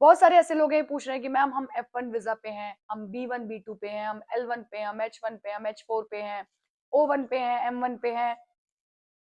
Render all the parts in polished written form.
बहुत सारे ऐसे लोग हैं पूछ रहे हैं कि मैम हम F1 वीजा पे हैं, हम B1 B2 पे हैं, हम L1 पे हैं, हम H1 पे हैं, हम H4 पे हैं, O1 पे हैं, M1 पे हैं,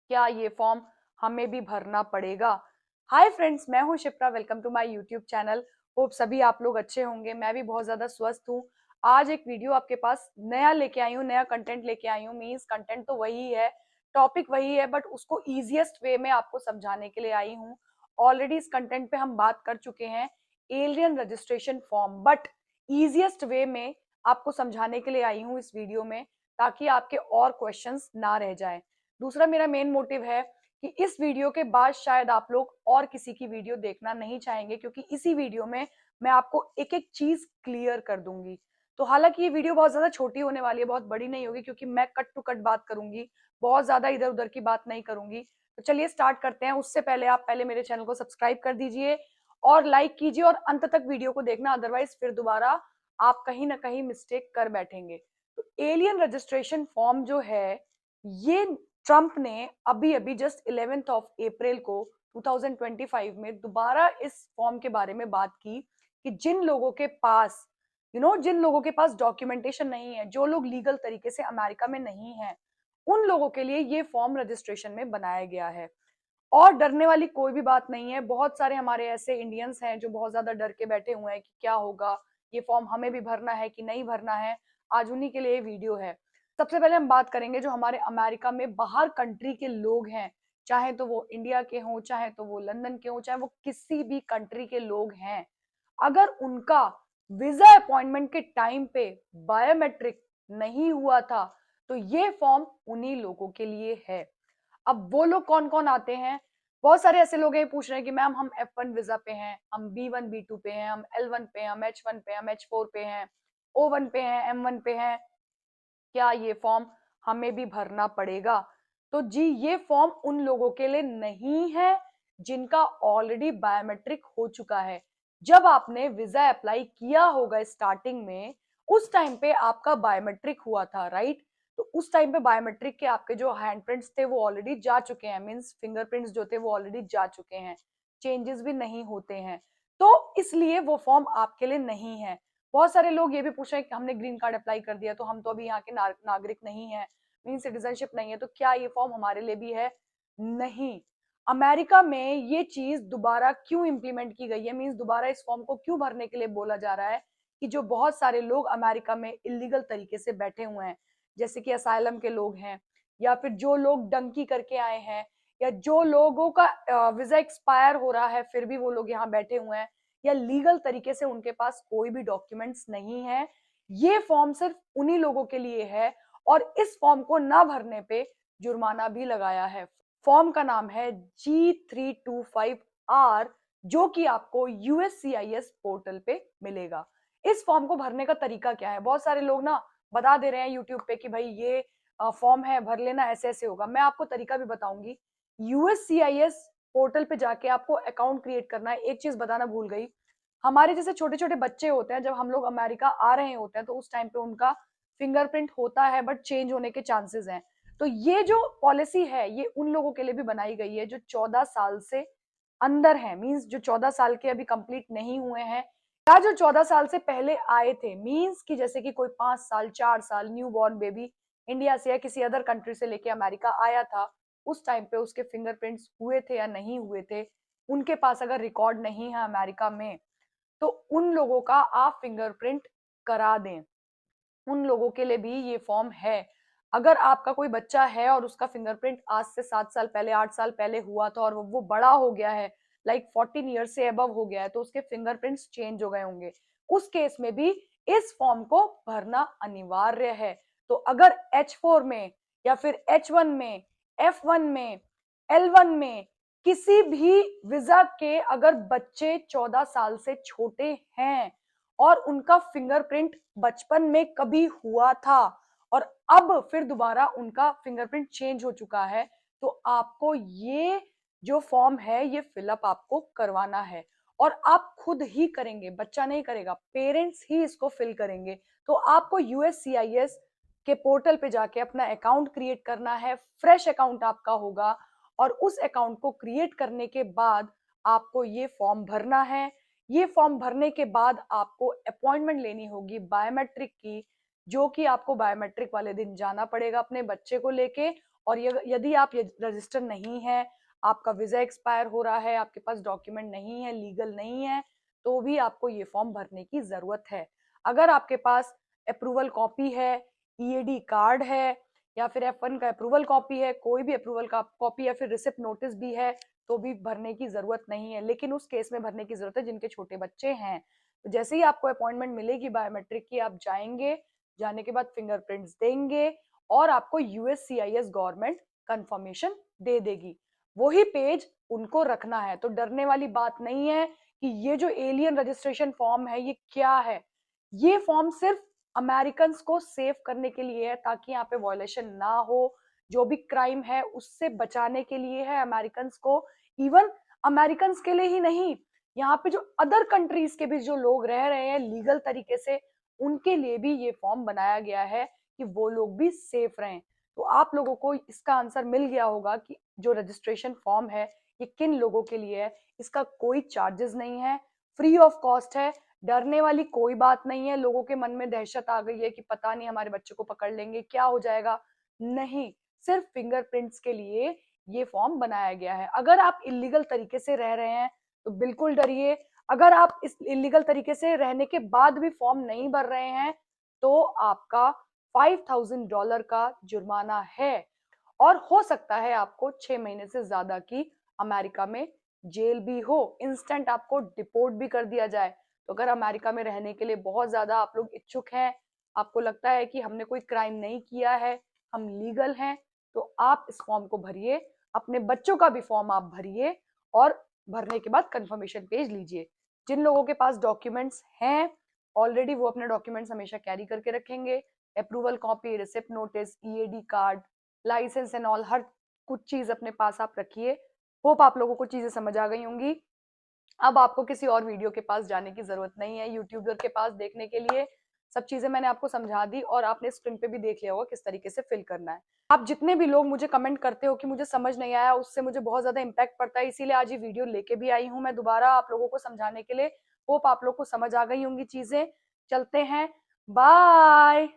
क्या ये फॉर्म हमें भी भरना पड़ेगा? हाय फ्रेंड्स, मैं हूं Shipra. Welcome to my YouTube channel. Hope सभी आप लोग अच्छे होंगे। मैं भी बहुत ज्यादा स्वस्थ हूं। आज एक वीडियो आपके पास नया लेके आई हूं, नया कंटेंट लेके आई हूं। मींस कंटेंट तो वही है, टॉपिक वही है, बट उसको इजिएस्ट वे में आपको समझाने के लिए आई हूं। ऑलरेडी इस कंटेंट पे हम बात कर चुके हैं, alien registration form, but easiest way में आपको समझाने के लिए आई हूं इस वीडियो में, ताकि आपके और क्वेश्चंस ना रह जाएं। दूसरा मेरा मेन मोटिव है कि इस वीडियो के बाद शायद आप लोग और किसी की वीडियो देखना नहीं चाहेंगे, क्योंकि इसी वीडियो में मैं आपको एक एक चीज क्लियर कर दूंगी। तो हालांकि ये वीडियो बहुत ज्यादा छोटी होने वाली है, बहुत बड़ी नहीं होगी, क्योंकि मैं कट टू कट बात करूंगी, बहुत ज्यादा इधर उधर की बात नहीं करूंगी। तो चलिए स्टार्ट करते हैं। उससे पहले आप पहले मेरे चैनल को सब्सक्राइब कर दीजिए और लाइक कीजिए और अंत तक वीडियो को देखना, अदरवाइज फिर दोबारा आप कहीं ना कहीं मिस्टेक कर बैठेंगे। तो एलियन रजिस्ट्रेशन फॉर्म जो है, ये ट्रंप ने अभी अभी जस्ट 11th ऑफ अप्रैल को 2025 में दोबारा इस फॉर्म के बारे में बात की कि जिन लोगों के पास जिन लोगों के पास डॉक्यूमेंटेशन नहीं है, जो लोग लीगल तरीके से अमेरिका में नहीं है, उन लोगों के लिए ये फॉर्म रजिस्ट्रेशन में बनाया गया है। और डरने वाली कोई भी बात नहीं है। बहुत सारे हमारे ऐसे इंडियंस हैं जो बहुत ज्यादा डर के बैठे हुए हैं कि क्या होगा, ये फॉर्म हमें भी भरना है कि नहीं भरना है। आज उन्हीं के लिए वीडियो है। सबसे पहले हम बात करेंगे जो हमारे अमेरिका में बाहर कंट्री के लोग हैं, चाहे तो वो इंडिया के हों, चाहे तो वो लंदन के हों, चाहे वो किसी भी कंट्री के लोग हैं, अगर उनका वीजा अपॉइंटमेंट के टाइम पे बायोमेट्रिक नहीं हुआ था, तो ये फॉर्म उन्हीं लोगों के लिए है। अब वो लोग कौन कौन आते हैं? बहुत सारे ऐसे लोग हैं पूछ रहे हैं कि मैम हम F1 वीजा पे हैं, हम B1 B2 पे हैं, हम L1 पे हैं, हम H1 पे हैं, हम H4 पे हैं, O1 पे हैं, M1 पे हैं, क्या ये फॉर्म हमें भी भरना पड़ेगा? तो जी, ये फॉर्म उन लोगों के लिए नहीं है जिनका ऑलरेडी बायोमेट्रिक हो चुका है। जब आपने वीजा अप्लाई किया होगा स्टार्टिंग में, उस टाइम पे आपका बायोमेट्रिक हुआ था, राइट? तो उस टाइम पे बायोमेट्रिक के आपके जो हैंडप्रिंट्स थे वो ऑलरेडी जा चुके हैं, मींस फिंगरप्रिंट्स जो थे वो ऑलरेडी जा चुके हैं, चेंजेस भी नहीं होते हैं। तो इसलिए वो फॉर्म आपके लिए नहीं है। बहुत सारे लोग ये भी पूछ रहे हैं कि हमने ग्रीन कार्ड अप्लाई कर दिया तो हम तो अभी यहाँ के नागरिक नहीं है, मीन सिटीजनशिप नहीं है, तो क्या ये फॉर्म हमारे लिए भी है? नहीं। अमेरिका में ये चीज दोबारा क्यों इंप्लीमेंट की गई है, मीन्स दोबारा इस फॉर्म को क्यों भरने के लिए बोला जा रहा है, कि जो बहुत सारे लोग अमेरिका में इलीगल तरीके से बैठे हुए हैं, जैसे कि असाइलम के लोग हैं, या फिर जो लोग डंकी करके आए हैं, या जो लोगों का वीजा एक्सपायर हो रहा है फिर भी वो लोग यहाँ बैठे हुए हैं, या लीगल तरीके से उनके पास कोई भी डॉक्यूमेंट्स नहीं है, ये फॉर्म सिर्फ उन्हीं लोगों के लिए है। और इस फॉर्म को ना भरने पे जुर्माना भी लगाया है। फॉर्म का नाम है G325R, जो कि आपको USCIS पोर्टल पे मिलेगा। इस फॉर्म को भरने का तरीका क्या है? बहुत सारे लोग ना बता दे रहे हैं यूट्यूब पे कि भाई ये फॉर्म है, भर लेना, ऐसे ऐसे होगा। मैं आपको तरीका भी बताऊंगी। USCIS पोर्टल पे जाके आपको अकाउंट क्रिएट करना है। एक चीज बताना भूल गई, हमारे जैसे छोटे छोटे बच्चे होते हैं, जब हम लोग अमेरिका आ रहे होते हैं तो उस टाइम पे उनका फिंगरप्रिंट होता है, बट चेंज होने के चांसेस हैं। तो ये जो पॉलिसी है ये उन लोगों के लिए भी बनाई गई है जो 14 साल से अंदर है, मींस जो 14 साल के अभी कंप्लीट नहीं हुए हैं, या जो 14 साल से पहले आए थे, मींस कि जैसे कि कोई 5 साल 4 साल न्यू बॉर्न बेबी इंडिया से या किसी अदर कंट्री से लेके अमेरिका आया था, उस टाइम पे उसके फिंगरप्रिंट्स हुए थे या नहीं हुए थे, उनके पास अगर रिकॉर्ड नहीं है अमेरिका में, तो उन लोगों का आप फिंगरप्रिंट करा दें। उन लोगों के लिए भी ये फॉर्म है। अगर आपका कोई बच्चा है और उसका फिंगरप्रिंट आज से 7 साल पहले 8 साल पहले हुआ था और वो बड़ा हो गया है, लाइक 14 ईयर्स से अबव हो गया है, तो उसके फिंगरप्रिंट्स चेंज हो गए होंगे, उस केस में भी इस फॉर्म को भरना अनिवार्य है। तो अगर H4 में या फिर H1 में, F1 में, L1 में किसी भी वीजा के अगर बच्चे 14 साल से छोटे हैं और उनका फिंगरप्रिंट बचपन में कभी हुआ था और अब फिर दोबारा उनका फिंगरप्रिंट चेंज हो चुका है, तो आपको ये जो फॉर्म है ये फिलअप आपको करवाना है। और आप खुद ही करेंगे, बच्चा नहीं करेगा, पेरेंट्स ही इसको फिल करेंगे। तो आपको USCIS के पोर्टल पे जाके अपना अकाउंट क्रिएट करना है, फ्रेश अकाउंट आपका होगा, और उस अकाउंट को क्रिएट करने के बाद आपको ये फॉर्म भरना है। ये फॉर्म भरने के बाद आपको अपॉइंटमेंट लेनी होगी बायोमेट्रिक की, जो कि आपको बायोमेट्रिक वाले दिन जाना पड़ेगा अपने बच्चे को लेके। और यदि आप रजिस्टर नहीं है, आपका वीजा एक्सपायर हो रहा है, आपके पास डॉक्यूमेंट नहीं है, लीगल नहीं है, तो भी आपको ये फॉर्म भरने की जरूरत है। अगर आपके पास अप्रूवल कॉपी है, ईएडी कार्ड है, या फिर F1 का अप्रूवल कॉपी है, कोई भी अप्रूवल का कॉपी या फिर रिसिप्ट नोटिस भी है, तो भी भरने की जरूरत नहीं है। लेकिन उस केस में भरने की जरूरत है जिनके छोटे बच्चे हैं। तो जैसे ही आपको अपॉइंटमेंट मिलेगी बायोमेट्रिक की, आप जाएंगे, जाने के बाद फिंगरप्रिंट्स देंगे और आपको USCIS गवर्नमेंट कंफर्मेशन दे देगी। वही पेज उनको रखना है। तो डरने वाली बात नहीं है कि ये जो एलियन रजिस्ट्रेशन फॉर्म है ये क्या है। ये फॉर्म सिर्फ अमेरिकन को सेव करने के लिए है, ताकि यहाँ पे वॉयलेशन ना हो, जो भी क्राइम है उससे बचाने के लिए है अमेरिकन को। इवन अमेरिकन के लिए ही नहीं, यहाँ पे जो अदर कंट्रीज के भी जो लोग रह रहे हैं लीगल तरीके से, उनके लिए भी ये फॉर्म बनाया गया है कि वो लोग भी सेफ रहें। तो आप लोगों को इसका आंसर मिल गया होगा कि जो रजिस्ट्रेशन फॉर्म है ये किन लोगों के लिए है। इसका कोई चार्जेस नहीं है, फ्री ऑफ कॉस्ट है। डरने वाली कोई बात नहीं है। लोगों के मन में दहशत आ गई है कि पता नहीं हमारे बच्चे को पकड़ लेंगे, क्या हो जाएगा। नहीं, सिर्फ फिंगरप्रिंट्स के लिए ये फॉर्म बनाया गया है। अगर आप इलीगल तरीके से रह रहे हैं तो बिल्कुल डरिए। अगर आप इस इलीगल तरीके से रहने के बाद भी फॉर्म नहीं भर रहे हैं तो आपका $5000 का जुर्माना है, और हो सकता है आपको 6 महीने से ज्यादा की अमेरिका में जेल भी हो, इंस्टेंट आपको डिपोर्ट भी कर दिया जाए। तो अगर अमेरिका में रहने के लिए बहुत ज्यादा आप लोग इच्छुक हैं, आपको लगता है कि हमने कोई क्राइम नहीं किया है, हम लीगल हैं, तो आप इस फॉर्म को भरिए, अपने बच्चों का भी फॉर्म आप भरिए, और भरने के बाद कंफर्मेशन पेज लीजिए। जिन लोगों के पास डॉक्यूमेंट्स हैं ऑलरेडी, वो अपने डॉक्यूमेंट्स हमेशा कैरी करके रखेंगे। Approval copy, receipt notice, EAD card, license and all, हर कुछ चीज अपने पास आप रखिए। होप आप लोगों को चीजें समझ आ गई होंगी। अब आपको किसी और वीडियो के पास जाने की जरूरत नहीं है, यूट्यूबर के पास देखने के लिए। सब चीजें मैंने आपको समझा दी और आपने स्क्रीन पे भी देख लिया होगा किस तरीके से फिल करना है। आप जितने भी लोग मुझे कमेंट करते हो कि मुझे समझ नहीं आया, उससे मुझे बहुत ज्यादा इम्पैक्ट पड़ता है, इसीलिए आज ये वीडियो लेके भी आई हूँ मैं दोबारा आप लोगों को समझाने के लिए। होप आप लोग को समझ आ गई होंगी चीजें। चलते हैं, बाय।